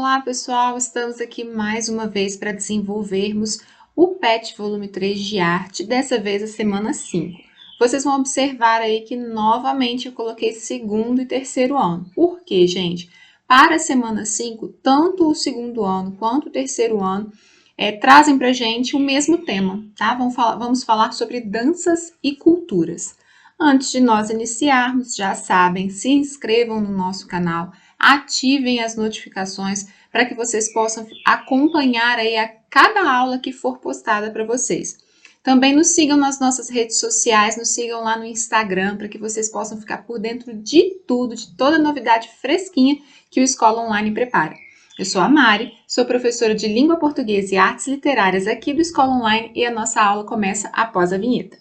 Olá, pessoal! Estamos aqui mais uma vez para desenvolvermos o PET Volume 3 de Arte, dessa vez a semana 5. Vocês vão observar aí que novamente eu coloquei segundo e terceiro ano. Por quê, gente? Para a semana 5, tanto o segundo ano quanto o terceiro ano trazem para a gente o mesmo tema, tá? Vamos falar sobre danças e culturas. Antes de nós iniciarmos, já sabem, se inscrevam no nosso canal, ativem as notificações para que vocês possam acompanhar aí a cada aula que for postada para vocês. Também nos sigam nas nossas redes sociais, nos sigam lá no Instagram para que vocês possam ficar por dentro de tudo, de toda novidade fresquinha que o Escola Online prepara. Eu sou a Mari, sou professora de Língua Portuguesa e Artes Literárias aqui do Escola Online e a nossa aula começa após a vinheta.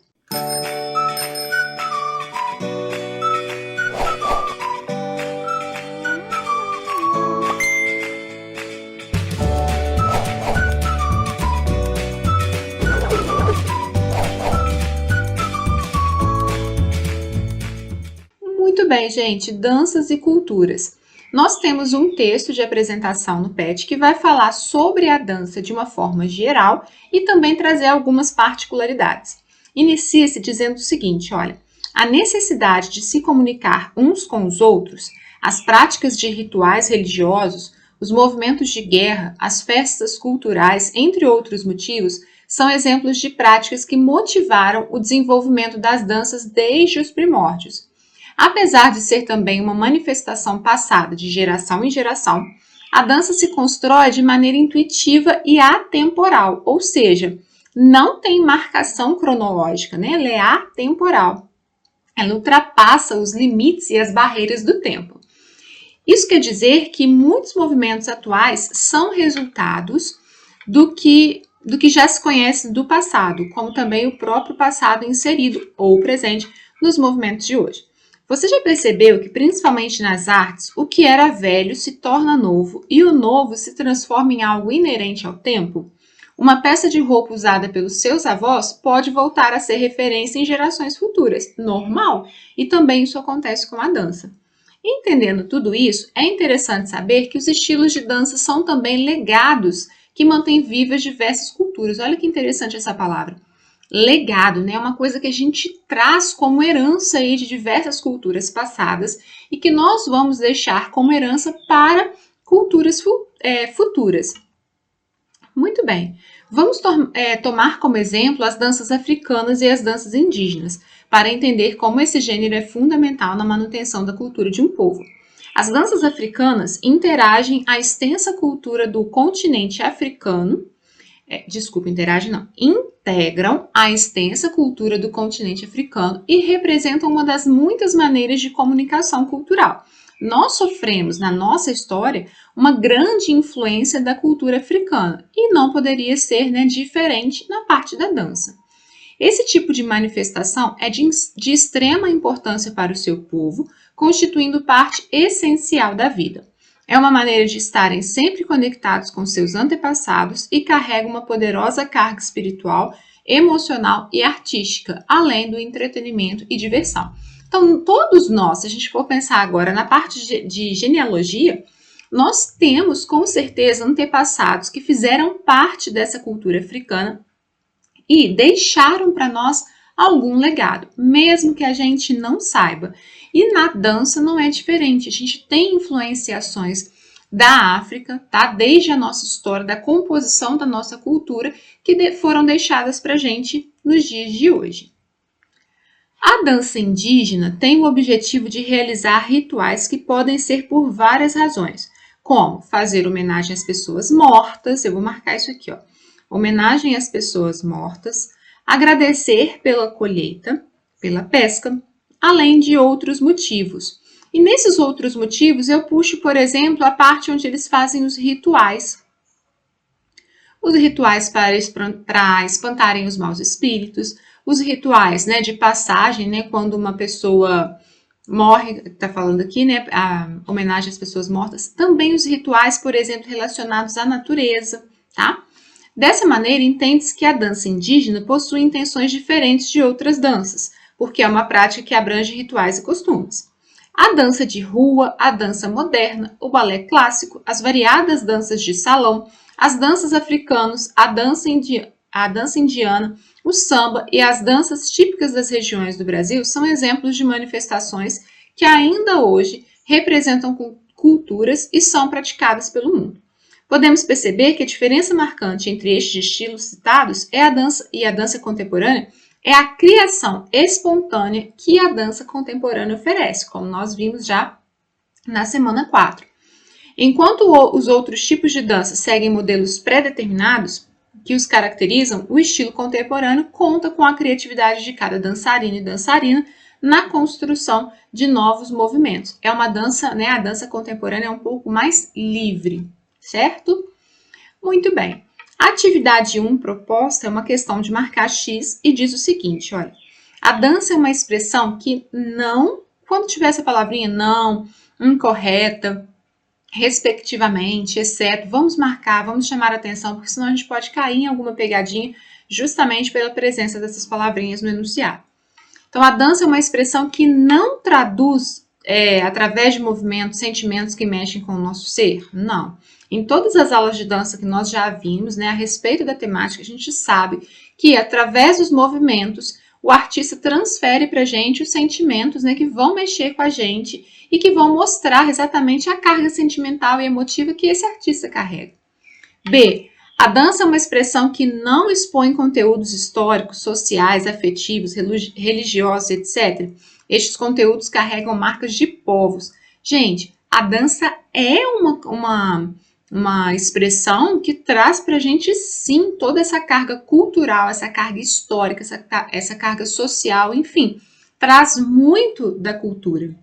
Muito bem, gente, danças e culturas. Nós temos um texto de apresentação no PET que vai falar sobre a dança de uma forma geral e também trazer algumas particularidades. Inicia-se dizendo o seguinte, olha, a necessidade de se comunicar uns com os outros, as práticas de rituais religiosos, os movimentos de guerra, as festas culturais, entre outros motivos, são exemplos de práticas que motivaram o desenvolvimento das danças desde os primórdios. Apesar de ser também uma manifestação passada de geração em geração, a dança se constrói de maneira intuitiva e atemporal, ou seja, não tem marcação cronológica, né? Ela é atemporal. Ela ultrapassa os limites e as barreiras do tempo. Isso quer dizer que muitos movimentos atuais são resultados do que já se conhece do passado, como também o próprio passado inserido ou presente nos movimentos de hoje. Você já percebeu que, principalmente nas artes, o que era velho se torna novo e o novo se transforma em algo inerente ao tempo? Uma peça de roupa usada pelos seus avós pode voltar a ser referência em gerações futuras, normal, e também isso acontece com a dança. Entendendo tudo isso, é interessante saber que os estilos de dança são também legados que mantêm vivas diversas culturas. Olha que interessante essa palavra. Legado, né? É uma coisa que a gente traz como herança aí de diversas culturas passadas e que nós vamos deixar como herança para culturas futuras. Muito bem, vamos tomar como exemplo as danças africanas e as danças indígenas, para entender como esse gênero é fundamental na manutenção da cultura de um povo. As danças africanas interagem a extensa cultura do continente africano, integram a extensa cultura do continente africano e representam uma das muitas maneiras de comunicação cultural. Nós sofremos, na nossa história, uma grande influência da cultura africana e não poderia ser, diferente na parte da dança. Esse tipo de manifestação é de extrema importância para o seu povo, constituindo parte essencial da vida. É uma maneira de estarem sempre conectados com seus antepassados e carrega uma poderosa carga espiritual, emocional e artística, além do entretenimento e diversão. Então, todos nós, se a gente for pensar agora na parte de genealogia, nós temos com certeza antepassados que fizeram parte dessa cultura africana e deixaram para nós algum legado, mesmo que a gente não saiba. E na dança não é diferente, a gente tem influenciações da África, tá? Desde a nossa história, da composição da nossa cultura, que foram deixadas para a gente nos dias de hoje. A dança indígena tem o objetivo de realizar rituais que podem ser por várias razões, como fazer homenagem às pessoas mortas, eu vou marcar isso aqui, ó, homenagem às pessoas mortas, agradecer pela colheita, pela pesca, além de outros motivos. E nesses outros motivos eu puxo, por exemplo, a parte onde eles fazem os rituais. Os rituais para espantarem os maus espíritos, os rituais, de passagem, quando uma pessoa morre, está falando aqui, a homenagem às pessoas mortas. Também os rituais, por exemplo, relacionados à natureza, tá? Dessa maneira, entende-se que a dança indígena possui intenções diferentes de outras danças, porque é uma prática que abrange rituais e costumes. A dança de rua, a dança moderna, o balé clássico, as variadas danças de salão, as danças africanas, a dança indiana, o samba e as danças típicas das regiões do Brasil são exemplos de manifestações que ainda hoje representam culturas e são praticadas pelo mundo. Podemos perceber que a diferença marcante entre estes estilos citados é a dança contemporânea é a criação espontânea que a dança contemporânea oferece, como nós vimos já na semana 4. Enquanto os outros tipos de dança seguem modelos pré-determinados que os caracterizam, o estilo contemporâneo conta com a criatividade de cada dançarino e dançarina na construção de novos movimentos. É uma dança, né? A dança contemporânea é um pouco mais livre, certo? Muito bem. A atividade 1 proposta é uma questão de marcar X e diz o seguinte, olha, a dança é uma expressão que não, quando tiver essa palavrinha não, incorreta, respectivamente, exceto, vamos marcar, vamos chamar a atenção, porque senão a gente pode cair em alguma pegadinha justamente pela presença dessas palavrinhas no enunciado. Então, a dança é uma expressão que não traduz, através de movimentos, sentimentos que mexem com o nosso ser? Não. Em todas as aulas de dança que nós já vimos, né, a respeito da temática, a gente sabe que, através dos movimentos, o artista transfere para a gente os sentimentos, né, que vão mexer com a gente e que vão mostrar exatamente a carga sentimental e emotiva que esse artista carrega. B. A dança é uma expressão que não expõe conteúdos históricos, sociais, afetivos, religiosos, etc. Estes conteúdos carregam marcas de povos. Gente, a dança é uma expressão que traz para a gente, sim, toda essa carga cultural, essa carga histórica, essa carga social, enfim, traz muito da cultura.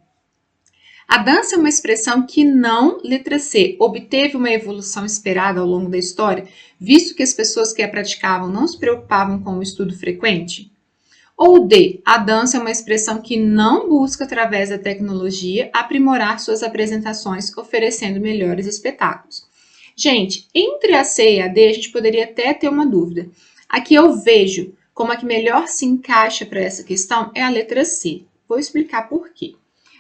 A dança é uma expressão que não, letra C, obteve uma evolução esperada ao longo da história, visto que as pessoas que a praticavam não se preocupavam com o estudo frequente? Ou D, a dança é uma expressão que não busca, através da tecnologia, aprimorar suas apresentações, oferecendo melhores espetáculos? Gente, entre a C e a D, a gente poderia até ter uma dúvida. A que eu vejo como a que melhor se encaixa para essa questão é a letra C. Vou explicar por quê.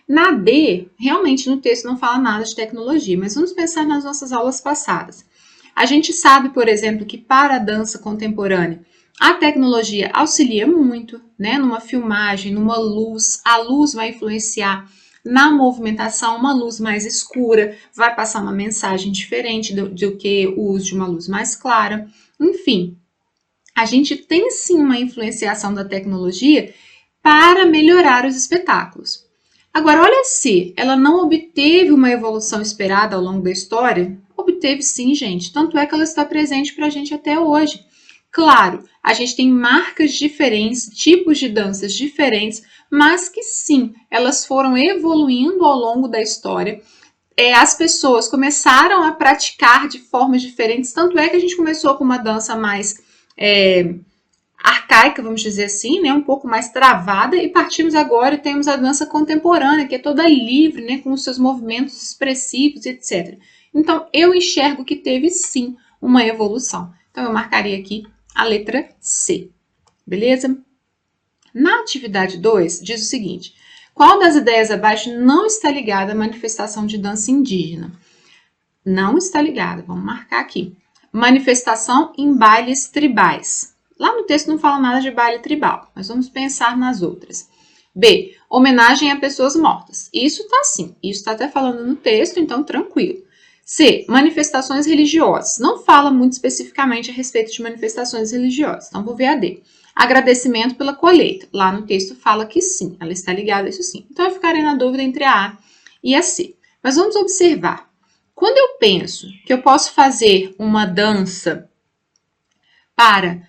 Na D, realmente no texto não fala nada de tecnologia, mas vamos pensar nas nossas aulas passadas. A gente sabe, por exemplo, que para a dança contemporânea, a tecnologia auxilia muito, né? Numa filmagem, numa luz, a luz vai influenciar na movimentação, uma luz mais escura vai passar uma mensagem diferente do que o uso de uma luz mais clara. Enfim, a gente tem sim uma influenciação da tecnologia para melhorar os espetáculos. Agora, olha se ela não obteve uma evolução esperada ao longo da história. Obteve sim, gente. Tanto é que ela está presente para a gente até hoje. Claro, a gente tem marcas diferentes, tipos de danças diferentes, mas que sim, elas foram evoluindo ao longo da história. As pessoas começaram a praticar de formas diferentes, tanto é que a gente começou com uma dança mais arcaica, vamos dizer assim, né, um pouco mais travada, e partimos agora e temos a dança contemporânea, que é toda livre, né, com os seus movimentos expressivos, etc. Então, eu enxergo que teve sim uma evolução. Então, eu marcaria aqui a letra C, beleza? Na atividade 2, diz o seguinte: qual das ideias abaixo não está ligada à manifestação de dança indígena? Não está ligada, vamos marcar aqui. Manifestação em bailes tribais. Lá no texto não fala nada de baile tribal, mas vamos pensar nas outras. B. Homenagem a pessoas mortas. Isso está sim, isso está até falando no texto, então tranquilo. C. Manifestações religiosas. Não fala muito especificamente a respeito de manifestações religiosas, então vou ver a D. Agradecimento pela colheita. Lá no texto fala que sim, ela está ligada a isso sim. Então eu ficarei na dúvida entre a A e a C. Mas vamos observar. Quando eu penso que eu posso fazer uma dança para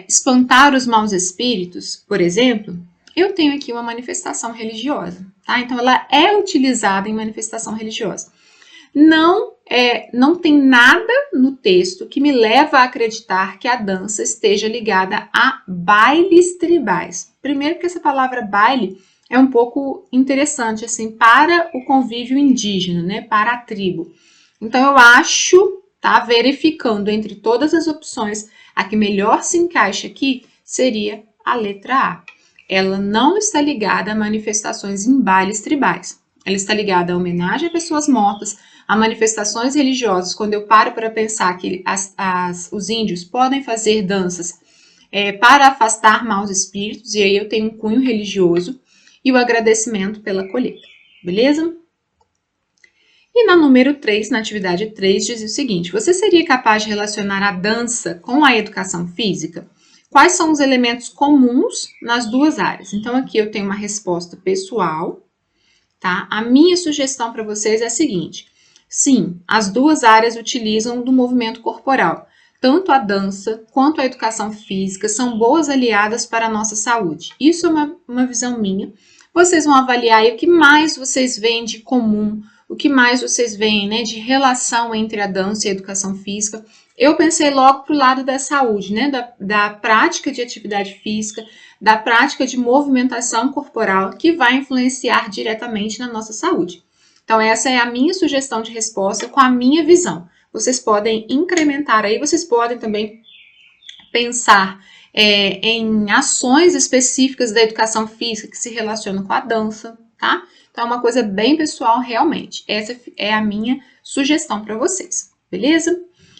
espantar os maus espíritos, por exemplo, eu tenho aqui uma manifestação religiosa, tá? Então, ela é utilizada em manifestação religiosa. Não tem nada no texto que me leva a acreditar que a dança esteja ligada a bailes tribais. Primeiro porque essa palavra baile é um pouco interessante, assim, para o convívio indígena, né? Para a tribo. Então, eu acho, tá? Verificando entre todas as opções, a que melhor se encaixa aqui seria a letra A. Ela não está ligada a manifestações em bailes tribais. ela está ligada à homenagem a pessoas mortas, a manifestações religiosas, quando eu paro para pensar que os índios podem fazer danças para afastar maus espíritos, e aí eu tenho um cunho religioso, e o agradecimento pela colheita, beleza? E na número 3, na atividade 3, diz o seguinte: você seria capaz de relacionar a dança com a educação física? Quais são os elementos comuns nas duas áreas? Então, aqui eu tenho uma resposta pessoal, tá? A minha sugestão para vocês é a seguinte: sim, as duas áreas utilizam do movimento corporal. Tanto a dança quanto a educação física são boas aliadas para a nossa saúde. Isso é uma visão minha. Vocês vão avaliar aí o que mais vocês veem de comum, o que mais vocês veem, né, de relação entre a dança e a educação física. Eu pensei logo para o lado da saúde, né, da prática de atividade física, da prática de movimentação corporal, que vai influenciar diretamente na nossa saúde. Então, essa é a minha sugestão de resposta com a minha visão. Vocês podem incrementar aí, vocês podem também pensar em ações específicas da educação física que se relacionam com a dança, tá? Então, é uma coisa bem pessoal, realmente. Essa é a minha sugestão para vocês, beleza?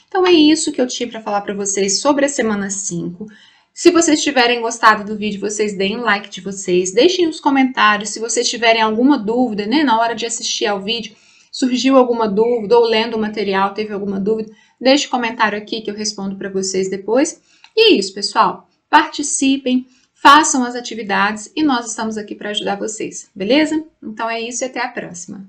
Então, é isso que eu tinha para falar para vocês sobre a semana 5. Se vocês tiverem gostado do vídeo, vocês deem o like de vocês, deixem nos comentários se vocês tiverem alguma dúvida, né, na hora de assistir ao vídeo, surgiu alguma dúvida ou lendo o material teve alguma dúvida, deixe um comentário aqui que eu respondo para vocês depois. E é isso, pessoal. Participem, façam as atividades e nós estamos aqui para ajudar vocês, beleza? Então é isso e até a próxima.